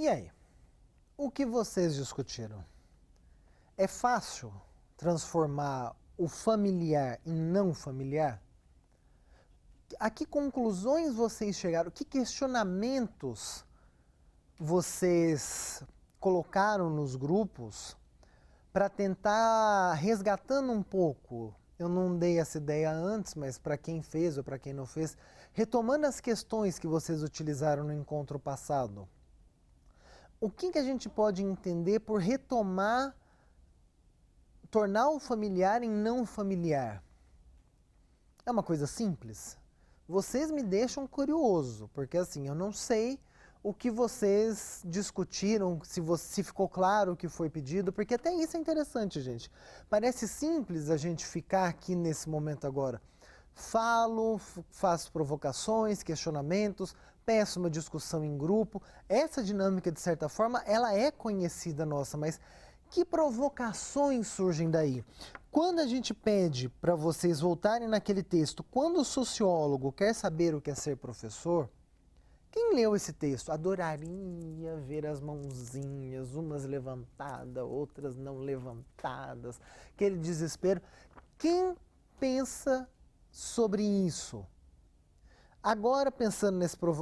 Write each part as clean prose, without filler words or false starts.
E aí, o que vocês discutiram? É fácil transformar o familiar em não familiar? A que conclusões vocês chegaram? Que questionamentos vocês colocaram nos grupos para tentar resgatando um pouco? Eu não dei essa ideia antes, mas para quem fez ou para quem não fez, retomando as questões que vocês utilizaram no encontro passado. O que a gente pode entender por retomar, tornar o familiar em não familiar? É uma coisa simples? Vocês me deixam curioso, porque assim, eu não sei o que vocês discutiram, se ficou claro o que foi pedido, porque até isso é interessante, gente. Parece simples a gente ficar aqui nesse momento agora. Falo, faço provocações, questionamentos, peço uma discussão em grupo. Essa dinâmica, de certa forma, ela é conhecida nossa, mas que provocações surgem daí? Quando a gente pede para vocês voltarem naquele texto, quando o sociólogo quer saber o que é ser professor, quem leu esse texto adoraria ver as mãozinhas, umas levantadas, outras não levantadas, aquele desespero. Quem pensa sobre isso? Agora, pensando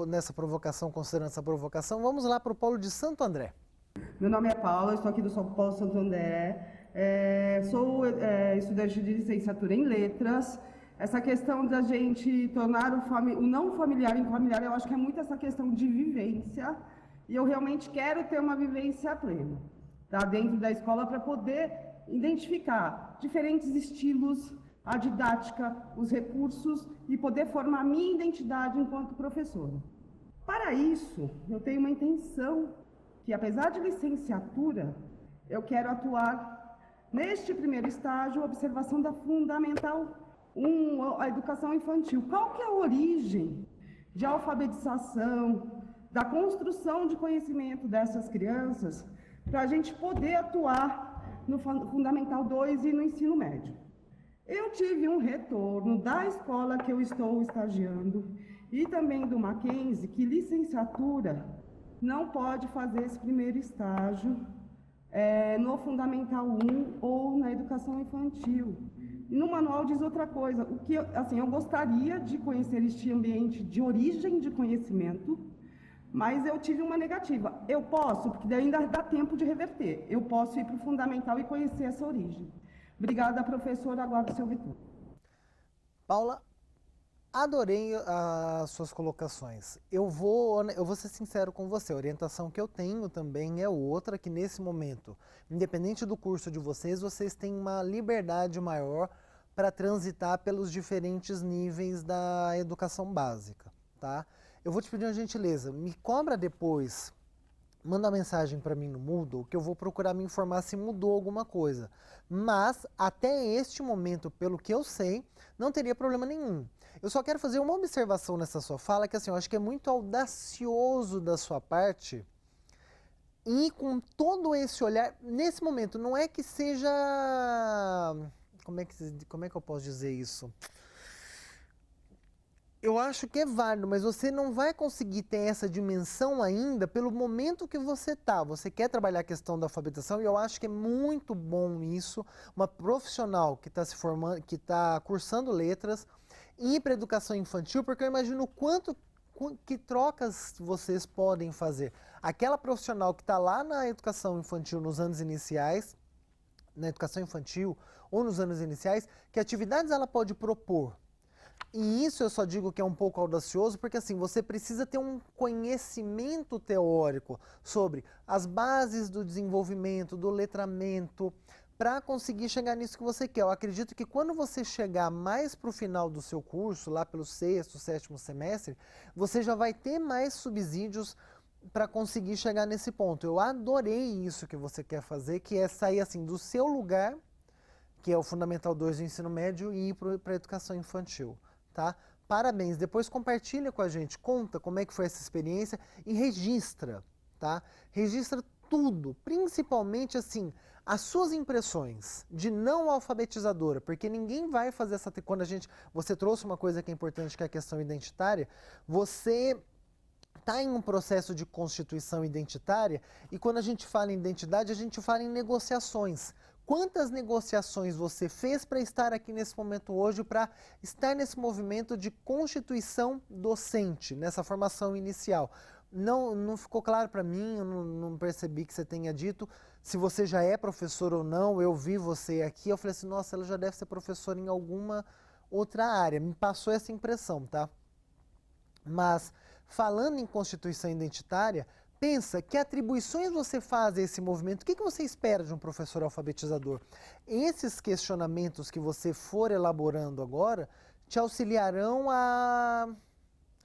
nessa provocação, considerando essa provocação, vamos lá para o Polo de Santo André. Meu nome é Paula, estou aqui do São Paulo Santo André, sou estudante de licenciatura em letras. Essa questão da gente tornar o não familiar em familiar, eu acho que é muito essa questão de vivência, e eu realmente quero ter uma vivência plena, tá, dentro da escola, para poder identificar diferentes estilos, a didática, os recursos, e poder formar minha identidade enquanto professora. Para isso, eu tenho uma intenção que, apesar de licenciatura, eu quero atuar neste primeiro estágio, observação da Fundamental 1, a educação infantil. Qual que é a origem de alfabetização, da construção de conhecimento dessas crianças, para a gente poder atuar no Fundamental 2 e no ensino médio? Eu tive um retorno da escola que eu estou estagiando e também do Mackenzie, que licenciatura não pode fazer esse primeiro estágio no Fundamental 1 ou na educação infantil. E no manual diz outra coisa. O que eu gostaria de conhecer este ambiente de origem de conhecimento, mas eu tive uma negativa. Eu posso, porque daí ainda dá tempo de reverter. Eu posso ir para o Fundamental e conhecer essa origem. Obrigada, professora. Aguardo o seu retorno. Paula, adorei as suas colocações. Eu vou ser sincero com você, a orientação que eu tenho também é outra, que nesse momento, independente do curso de vocês têm uma liberdade maior para transitar pelos diferentes níveis da educação básica, tá? Eu vou te pedir uma gentileza, me cobra depois, manda uma mensagem para mim no Moodle, que eu vou procurar me informar se mudou alguma coisa. Mas, até este momento, pelo que eu sei, não teria problema nenhum. Eu só quero fazer uma observação nessa sua fala, que assim, eu acho que é muito audacioso da sua parte, e com todo esse olhar, nesse momento, não é que seja... Como é que eu posso dizer isso? Eu acho que é válido, mas você não vai conseguir ter essa dimensão ainda pelo momento que você está. Você quer trabalhar a questão da alfabetização e eu acho que é muito bom isso, uma profissional que está se formando, que está cursando letras, ir para a educação infantil, porque eu imagino o quanto que trocas vocês podem fazer. Aquela profissional que está lá na educação infantil nos anos iniciais, na educação infantil ou nos anos iniciais, que atividades ela pode propor? E isso eu só digo que é um pouco audacioso, porque assim, você precisa ter um conhecimento teórico sobre as bases do desenvolvimento, do letramento, para conseguir chegar nisso que você quer. Eu acredito que quando você chegar mais para o final do seu curso, lá pelo sexto, sétimo semestre, você já vai ter mais subsídios para conseguir chegar nesse ponto. Eu adorei isso que você quer fazer, que é sair assim do seu lugar, que é o Fundamental 2 do ensino médio, e ir para a educação infantil. Tá? Parabéns, depois compartilha com a gente, conta como é que foi essa experiência e registra, tá? Registra tudo, principalmente assim, as suas impressões de não alfabetizadora, porque ninguém vai fazer essa... Quando você trouxe uma coisa que é importante, que é a questão identitária, você está em um processo de constituição identitária, e quando a gente fala em identidade, a gente fala em negociações. Quantas negociações você fez para estar aqui nesse momento hoje, para estar nesse movimento de constituição docente, nessa formação inicial? Não ficou claro para mim, eu não percebi que você tenha dito se você já é professor ou não. Eu vi você aqui, eu falei assim, nossa, ela já deve ser professora em alguma outra área. Me passou essa impressão, tá? Mas, falando em constituição identitária, pensa que atribuições você faz a esse movimento, o que você espera de um professor alfabetizador? Esses questionamentos que você for elaborando agora te auxiliarão a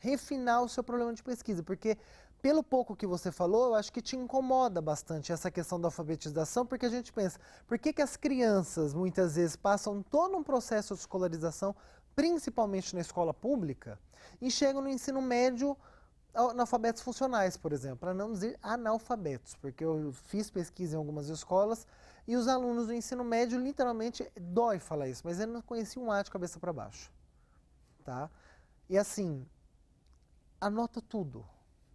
refinar o seu problema de pesquisa, porque pelo pouco que você falou, eu acho que te incomoda bastante essa questão da alfabetização, porque a gente pensa, por que as crianças muitas vezes passam todo um processo de escolarização, principalmente na escola pública, e chegam no ensino médio analfabetos funcionais, por exemplo, para não dizer analfabetos, porque eu fiz pesquisa em algumas escolas e os alunos do ensino médio, literalmente, dói falar isso, mas ele não conhecia um A de cabeça para baixo, tá? E assim, anota tudo,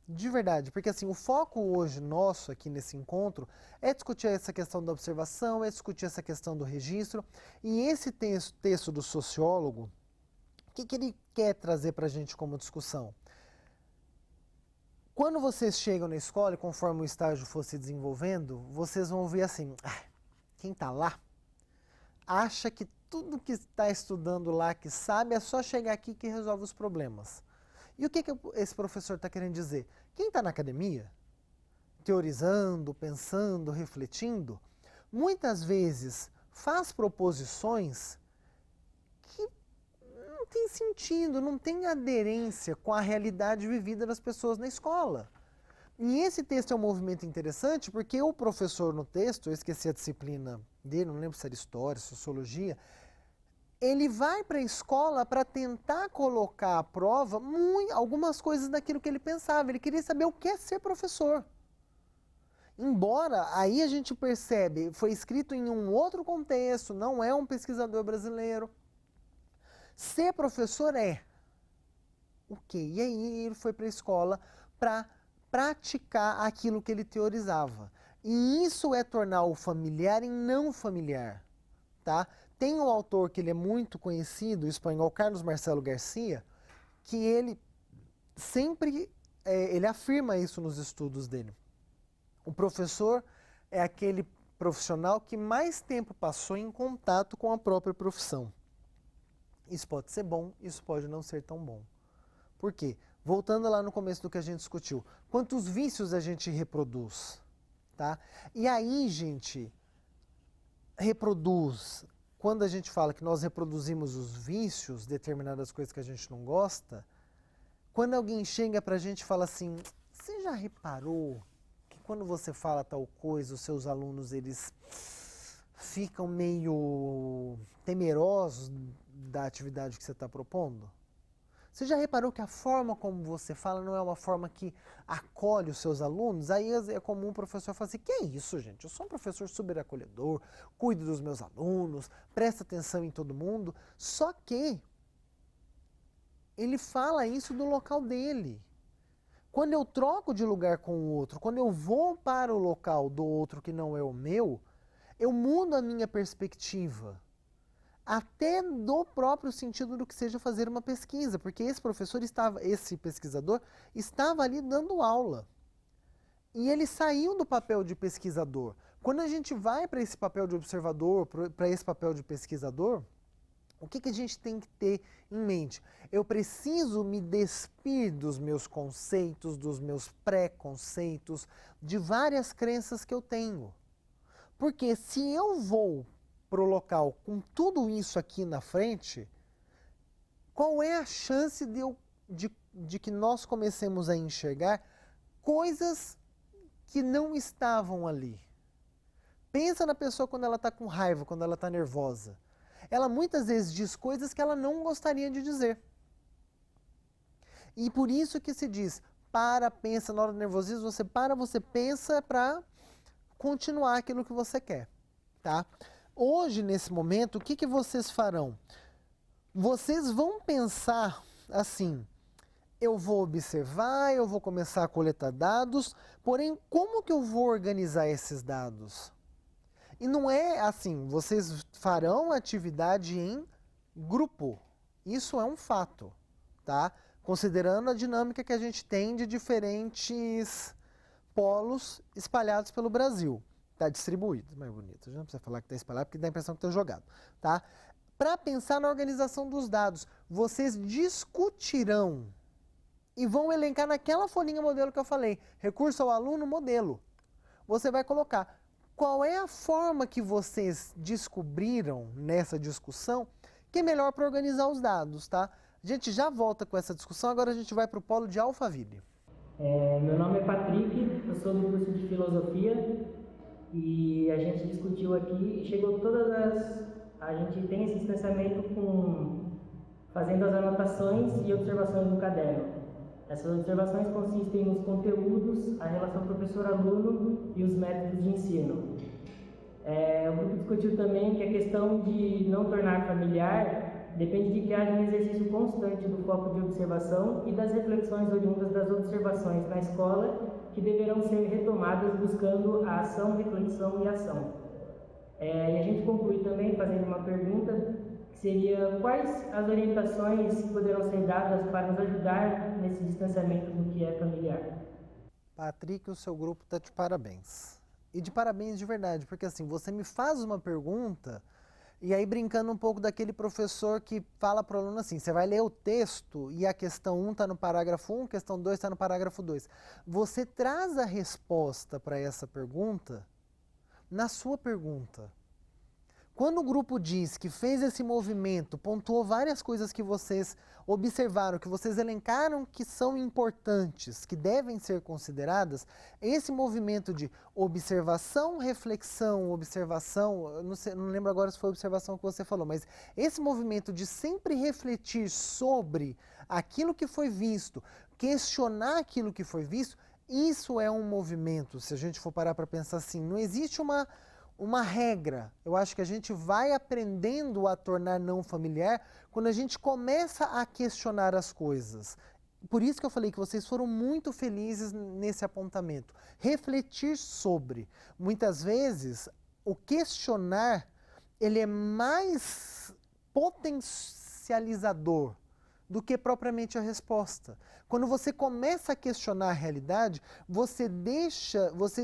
de verdade, porque assim, o foco hoje nosso aqui nesse encontro é discutir essa questão da observação, é discutir essa questão do registro, e esse texto do sociólogo, o que ele quer trazer para a gente como discussão? Quando vocês chegam na escola e conforme o estágio for se desenvolvendo, vocês vão ver assim, quem está lá acha que tudo que está estudando lá, que sabe, é só chegar aqui que resolve os problemas. E o que esse professor está querendo dizer? Quem está na academia, teorizando, pensando, refletindo, muitas vezes faz proposições que não tem sentido, não tem aderência com a realidade vivida das pessoas na escola. E esse texto é um movimento interessante porque o professor no texto, eu esqueci a disciplina dele, não lembro se era história, sociologia, ele vai para a escola para tentar colocar à prova algumas coisas daquilo que ele pensava. Ele queria saber o que é ser professor. Embora, aí a gente percebe, foi escrito em um outro contexto, não é um pesquisador brasileiro. Ser professor é o quê? E aí ele foi para a escola para praticar aquilo que ele teorizava. E isso é tornar o familiar em não familiar, tá? Tem um autor que ele é muito conhecido, o espanhol Carlos Marcelo Garcia, que ele sempre ele afirma isso nos estudos dele. O professor é aquele profissional que mais tempo passou em contato com a própria profissão. Isso pode ser bom, isso pode não ser tão bom. Por quê? Voltando lá no começo do que a gente discutiu, quantos vícios a gente reproduz, tá? E aí, gente, reproduz. Quando a gente fala que nós reproduzimos os vícios, determinadas coisas que a gente não gosta, quando alguém chega pra gente e fala assim, você já reparou que quando você fala tal coisa, os seus alunos, eles ficam meio temerosos da atividade que você está propondo? Você já reparou que a forma como você fala não é uma forma que acolhe os seus alunos? Aí é comum o professor falar assim, que é isso, gente? Eu sou um professor super acolhedor, cuido dos meus alunos, presta atenção em todo mundo. Só que ele fala isso do local dele. Quando eu troco de lugar com o outro, quando eu vou para o local do outro que não é o meu, eu mudo a minha perspectiva. Até do próprio sentido do que seja fazer uma pesquisa, porque esse pesquisador estava ali dando aula. E ele saiu do papel de pesquisador. Quando a gente vai para esse papel de observador, para esse papel de pesquisador, o que a gente tem que ter em mente? Eu preciso me despir dos meus conceitos, dos meus preconceitos, de várias crenças que eu tenho. Porque se eu vou para o local com tudo isso aqui na frente, qual é a chance de que nós comecemos a enxergar coisas que não estavam ali? Pensa na pessoa quando ela está com raiva, quando ela está nervosa. Ela muitas vezes diz coisas que ela não gostaria de dizer. E por isso que se diz, pensa, na hora do nervosismo, você pensa para continuar aquilo que você quer, tá? Hoje, nesse momento, o que vocês farão? Vocês vão pensar assim, Eu vou observar, eu vou começar a coletar dados, porém, como que eu vou organizar esses dados? E não é assim, vocês farão atividade em grupo. Isso é um fato, tá? Considerando a dinâmica que a gente tem de diferentes polos espalhados pelo Brasil. Está distribuído, mais bonito. A gente não precisa falar que está espalhado, porque dá a impressão que está jogado, tá? Para pensar na organização dos dados, vocês discutirão e vão elencar naquela folhinha modelo que eu falei, recurso ao aluno modelo. Você vai colocar qual é a forma que vocês descobriram nessa discussão que é melhor para organizar os dados, tá? A gente já volta com essa discussão, agora a gente vai para o polo de Alphaville. Meu nome é Patrick, eu sou do curso de Filosofia e a gente discutiu aqui, chegou a gente tem esse distanciamento fazendo as anotações e observações no caderno. Essas observações consistem nos conteúdos, a relação professor-aluno e os métodos de ensino. O grupo discutiu também que a questão de não tornar familiar depende de que haja um exercício constante do foco de observação e das reflexões oriundas das observações na escola, que deverão ser retomadas buscando a ação, reflexão e ação. E a gente conclui também fazendo uma pergunta, que seria quais as orientações que poderão ser dadas para nos ajudar nesse distanciamento do que é familiar. Patrick, o seu grupo está de parabéns. E de parabéns de verdade, porque assim, você me faz uma pergunta, e aí brincando um pouco daquele professor que fala para o aluno assim, você vai ler o texto e a questão 1 está no parágrafo 1, a questão 2 está no parágrafo 2. Você traz a resposta para essa pergunta na sua pergunta. Quando o grupo diz que fez esse movimento, pontuou várias coisas que vocês observaram, que vocês elencaram que são importantes, que devem ser consideradas, esse movimento de observação, reflexão, observação, eu não lembro agora se foi a observação que você falou, mas esse movimento de sempre refletir sobre aquilo que foi visto, questionar aquilo que foi visto, isso é um movimento, se a gente for parar para pensar assim, não existe uma regra. Eu acho que a gente vai aprendendo a tornar não familiar quando a gente começa a questionar as coisas. Por isso que eu falei que vocês foram muito felizes nesse apontamento. Refletir sobre. Muitas vezes, o questionar, ele é mais potencializador do que propriamente a resposta. Quando você começa a questionar a realidade, você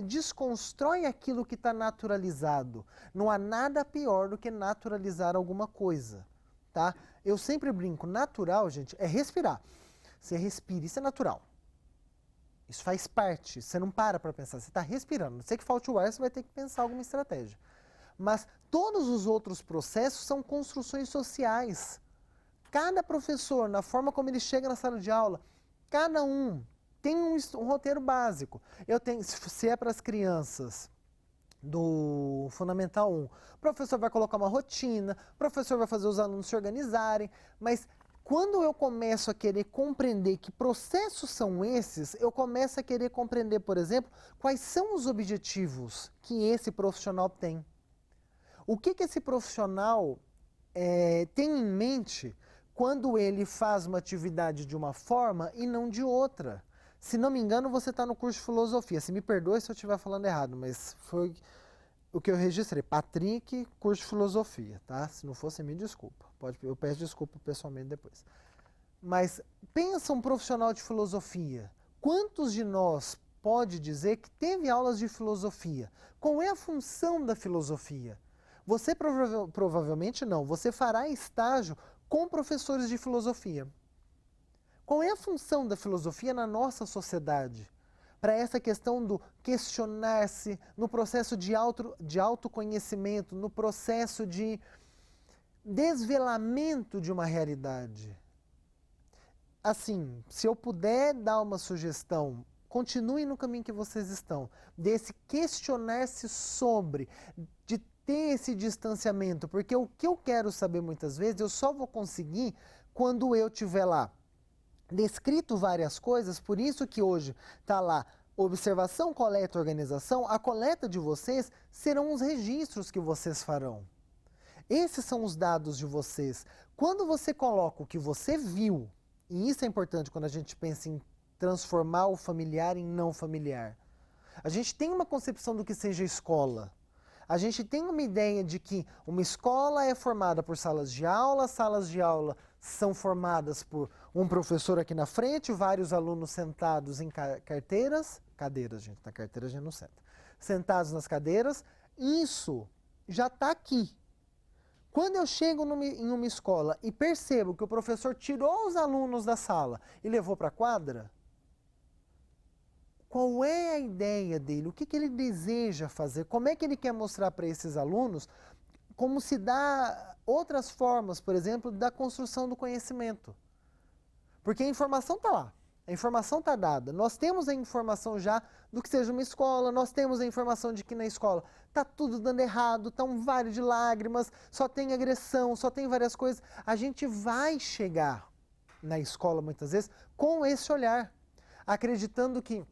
desconstrói aquilo que está naturalizado. Não há nada pior do que naturalizar alguma coisa, tá? Eu sempre brinco, natural, gente, é respirar. Você respira, isso é natural. Isso faz parte, você não para pensar, você está respirando. Não sei que falte o ar, você vai ter que pensar alguma estratégia. Mas todos os outros processos são construções sociais. Cada professor, na forma como ele chega na sala de aula, cada um tem um roteiro básico. Eu tenho, se é para as crianças do Fundamental 1, o professor vai colocar uma rotina, o professor vai fazer os alunos se organizarem, mas quando eu começo a querer compreender que processos são esses, eu começo a querer compreender, por exemplo, quais são os objetivos que esse profissional tem. O que esse profissional tem em mente quando ele faz uma atividade de uma forma e não de outra. Se não me engano, você está no curso de filosofia. Se me perdoe se eu estiver falando errado, mas foi o que eu registrei. Patrick, curso de filosofia, tá? Se não fosse, me desculpa. Eu peço desculpa pessoalmente depois. Mas pensa um profissional de filosofia. Quantos de nós pode dizer que teve aulas de filosofia? Qual é a função da filosofia? Você provavelmente não. Você fará estágio com professores de filosofia. Qual é a função da filosofia na nossa sociedade? Para essa questão do questionar-se, no processo de autoconhecimento, no processo de desvelamento de uma realidade. Assim, se eu puder dar uma sugestão, continuem no caminho que vocês estão, desse questionar-se sobre, de ter esse distanciamento, porque o que eu quero saber muitas vezes, eu só vou conseguir quando eu tiver lá descrito várias coisas, por isso que hoje está lá observação, coleta, organização, a coleta de vocês serão os registros que vocês farão. Esses são os dados de vocês. Quando você coloca o que você viu E isso é importante quando a gente pensa em transformar o familiar em não familiar. A gente tem uma concepção do que seja escola. A gente tem uma ideia de que uma escola é formada por salas de aula são formadas por um professor aqui na frente, vários alunos sentados em cadeiras, gente, na carteira a gente não senta, sentados nas cadeiras. Isso já está aqui. Quando eu chego em uma escola e percebo que o professor tirou os alunos da sala e levou para a quadra, qual é a ideia dele? O que ele deseja fazer? Como é que ele quer mostrar para esses alunos como se dá outras formas, por exemplo, da construção do conhecimento? Porque a informação está lá, a informação está dada. Nós temos a informação já do que seja uma escola, nós temos a informação de que na escola está tudo dando errado, está um vale de lágrimas, só tem agressão, só tem várias coisas. A gente vai chegar na escola, muitas vezes, com esse olhar, acreditando que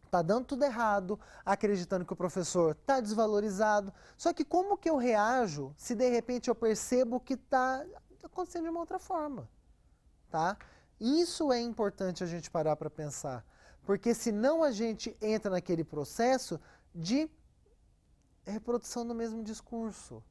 está dando tudo errado, acreditando que o professor está desvalorizado. Só que como que eu reajo se de repente eu percebo que está acontecendo de uma outra forma? Tá? Isso é importante a gente parar para pensar. Porque senão a gente entra naquele processo de reprodução do mesmo discurso.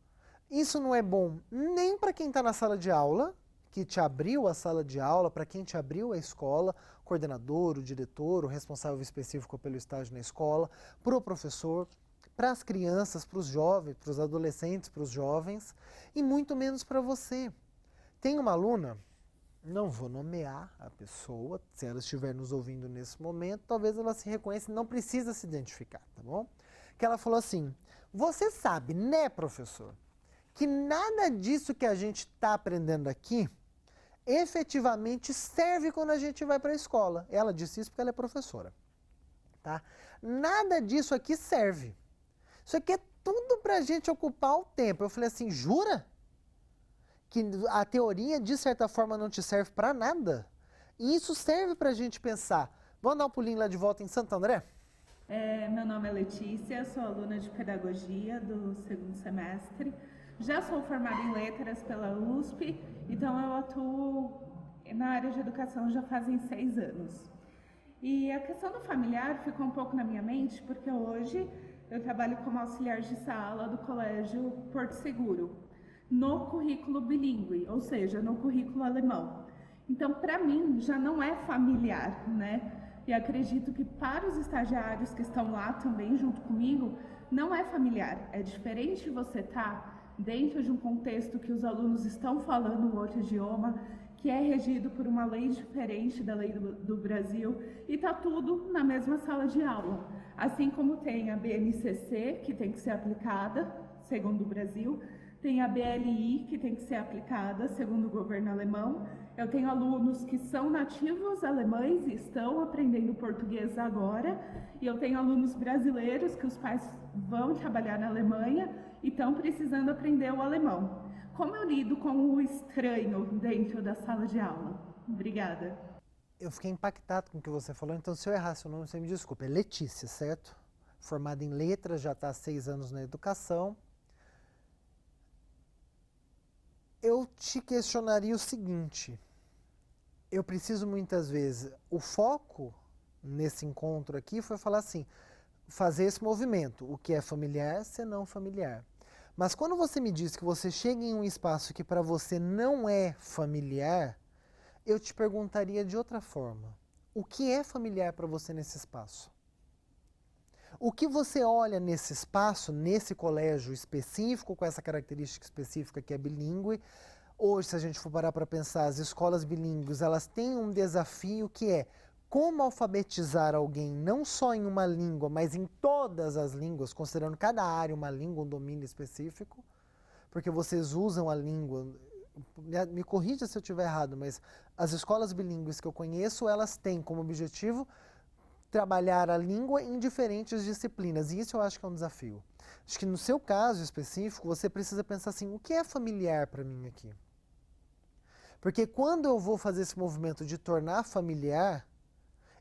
Isso não é bom nem para quem está na sala de aula, que te abriu a sala de aula, para quem te abriu a escola, o coordenador, o diretor, o responsável específico pelo estágio na escola, para o professor, para as crianças, para os jovens, para os adolescentes, para os jovens, e muito menos para você. Tem uma aluna, não vou nomear a pessoa, se ela estiver nos ouvindo nesse momento, talvez ela se reconheça, não precisa se identificar, tá bom? Que ela falou assim, você sabe, né, professor, que nada disso que a gente está aprendendo aqui efetivamente serve quando a gente vai para a escola. Ela disse isso porque ela é professora. Tá? Nada disso aqui serve. Isso aqui é tudo para a gente ocupar o tempo. Eu falei assim, jura? Que a teoria, de certa forma, não te serve para nada? E isso serve para a gente pensar. Vamos dar um pulinho lá de volta em Santo André? Meu nome é Letícia, sou aluna de Pedagogia do segundo semestre. Já sou formada em Letras pela USP, então eu atuo na área de educação já fazem 6 anos. E a questão do familiar ficou um pouco na minha mente, porque hoje eu trabalho como auxiliar de sala do Colégio Porto Seguro, no currículo bilíngue, ou seja, no currículo alemão. Então, para mim, já não é familiar, né? E acredito que para os estagiários que estão lá também junto comigo, não é familiar. É diferente você estar dentro de um contexto que os alunos estão falando um outro idioma, que é regido por uma lei diferente da lei do Brasil, e está tudo na mesma sala de aula. Assim como tem a BNCC, que tem que ser aplicada, segundo o Brasil, tem a BLI, que tem que ser aplicada, segundo o governo alemão. Eu tenho alunos que são nativos alemães e estão aprendendo português agora, e eu tenho alunos brasileiros que os pais vão trabalhar na Alemanha e estão precisando aprender o alemão. Como eu lido com o estranho dentro da sala de aula? Obrigada. Eu fiquei impactado com o que você falou, então se eu errar seu nome, você me desculpe. É Letícia, certo? Formada em letras, já está há 6 anos na educação. Eu te questionaria o seguinte, eu preciso muitas vezes, o foco nesse encontro aqui foi falar assim, fazer esse movimento, o que é familiar, ser não familiar. Mas quando você me diz que você chega em um espaço que para você não é familiar, eu te perguntaria de outra forma, o que é familiar para você nesse espaço? O que você olha nesse espaço, nesse colégio específico, com essa característica específica que é bilíngue? Hoje, se a gente for parar para pensar, as escolas bilíngues, elas têm um desafio que é como alfabetizar alguém não só em uma língua, mas em todas as línguas, considerando cada área uma língua, um domínio específico, porque vocês usam a língua, me corrija se eu estiver errado, mas as escolas bilíngues que eu conheço, elas têm como objetivo trabalhar a língua em diferentes disciplinas, e isso eu acho que é um desafio. Acho que no seu caso específico, você precisa pensar assim, o que é familiar para mim aqui? Porque quando eu vou fazer esse movimento de tornar familiar,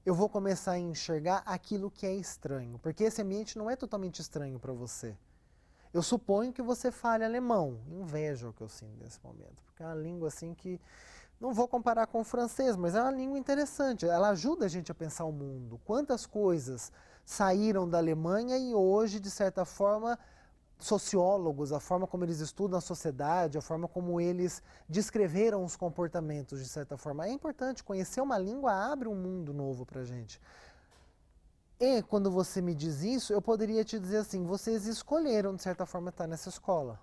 eu vou começar a enxergar aquilo que é estranho, porque esse ambiente não é totalmente estranho para você. Eu suponho que você fale alemão. Inveja o que eu sinto nesse momento, porque é uma língua assim que não vou comparar com o francês, mas é uma língua interessante. Ela ajuda a gente a pensar o mundo. Quantas coisas saíram da Alemanha e hoje, de certa forma, sociólogos, a forma como eles estudam a sociedade, a forma como eles descreveram os comportamentos, de certa forma. É importante conhecer uma língua, abre um mundo novo para a gente. E quando você me diz isso, eu poderia te dizer assim, vocês escolheram, de certa forma, estar nessa escola.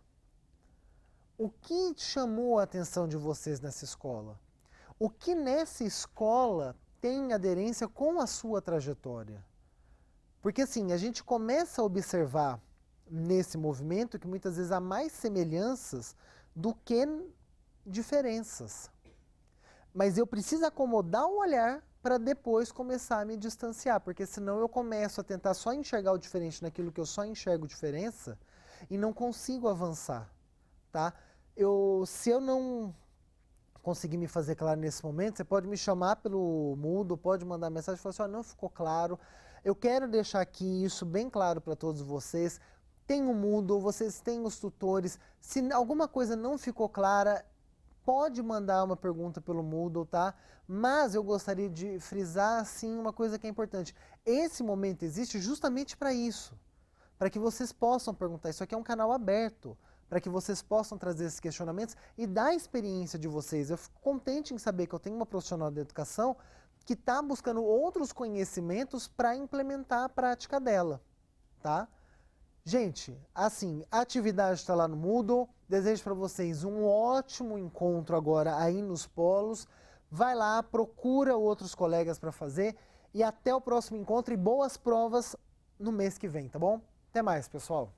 O que chamou a atenção de vocês nessa escola? O que nessa escola tem aderência com a sua trajetória? Porque assim, a gente começa a observar nesse movimento que muitas vezes há mais semelhanças do que diferenças. Mas eu preciso acomodar o olhar para depois começar a me distanciar, porque senão eu começo a tentar só enxergar o diferente naquilo que eu só enxergo diferença e não consigo avançar, tá? Se eu não conseguir me fazer claro nesse momento, você pode me chamar pelo Moodle, pode mandar mensagem e falar assim, ó, não ficou claro, eu quero deixar aqui isso bem claro para todos vocês, tem o Moodle, vocês têm os tutores, se alguma coisa não ficou clara, pode mandar uma pergunta pelo Moodle, tá? Mas eu gostaria de frisar, assim, uma coisa que é importante. Esse momento existe justamente para isso, para que vocês possam perguntar. Isso aqui é um canal aberto, para que vocês possam trazer esses questionamentos e dar a experiência de vocês. Eu fico contente em saber que eu tenho uma profissional de educação que está buscando outros conhecimentos para implementar a prática dela, tá? Gente, assim, a atividade está lá no Moodle. Desejo para vocês um ótimo encontro agora aí nos polos. Vai lá, procura outros colegas para fazer e até o próximo encontro e boas provas no mês que vem, tá bom? Até mais, pessoal!